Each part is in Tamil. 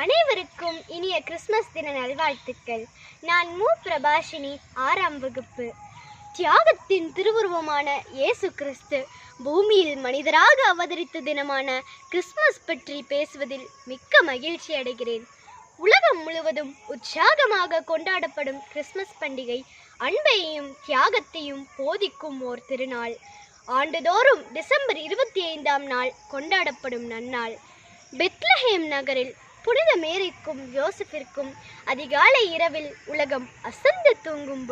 அனைவருக்கும் இனிய கிறிஸ்மஸ் தின நல்வாழ்த்துக்கள். நான் மு பிரபாஷினி, 6ஆம் வகுப்பு. தியாகத்தின் திருவுருவமான இயேசு கிறிஸ்து பூமியில் மனிதராக அவதரித்த தினமான கிறிஸ்மஸ் பற்றி பேசுவதில் மிக்க மகிழ்ச்சி அடைகிறேன். உலகம் முழுவதும் உற்சாகமாக கொண்டாடப்படும் கிறிஸ்மஸ் பண்டிகை அன்பையும் தியாகத்தையும் போதிக்கும் ஓர் திருநாள். ஆண்டுதோறும் டிசம்பர் 25ஆம் நாள் கொண்டாடப்படும் நன்னாள். பெத்லஹேம் நகரில் புனித மேரிக்கும் யோசப்பிற்கும் அதிகாலை இரவில் உலகம் அசந்து தூங்கும்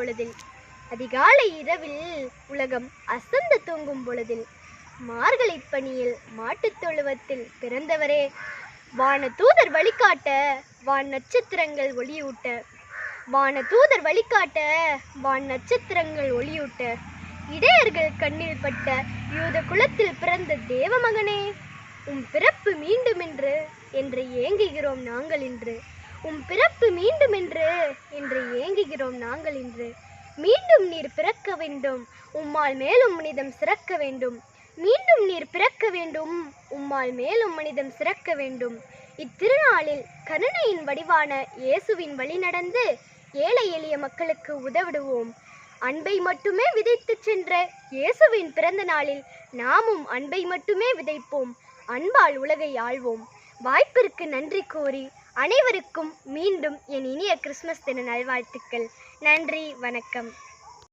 பொழுதில் மார்கழி பனியில் மாட்டுத் தொழுவத்தில் பிறந்தவரே, வானதூதர் வழிகாட்ட வான் நட்சத்திரங்கள் ஒளியூட்ட இடையர்கள் கண்ணில் பட்ட யூத குலத்தில் பிறந்த தேவமகனே, உம் பிறப்பு மீண்டும் என்று ஏங்குகிறோம் நாங்கள் இன்று. மீண்டும் நீர் பிறக்க வேண்டும், உம்மால் மேலும் மனிதம் சிறக்க வேண்டும். இத்திருநாளில் கருணையின் வடிவான இயேசுவின் வழி நடந்து ஏழை எளிய மக்களுக்கு உதவிடுவோம். அன்பை மட்டுமே விதைத்து சென்ற இயேசுவின் பிறந்த நாளில் நாமும் அன்பை மட்டுமே விதைப்போம். அன்பால் உலகை ஆள்வோம். வாய்ப்பிற்கு நன்றி கூறி அனைவருக்கும் மீண்டும் என் இனிய கிறிஸ்மஸ் தின நல்வாழ்த்துக்கள். நன்றி, வணக்கம்.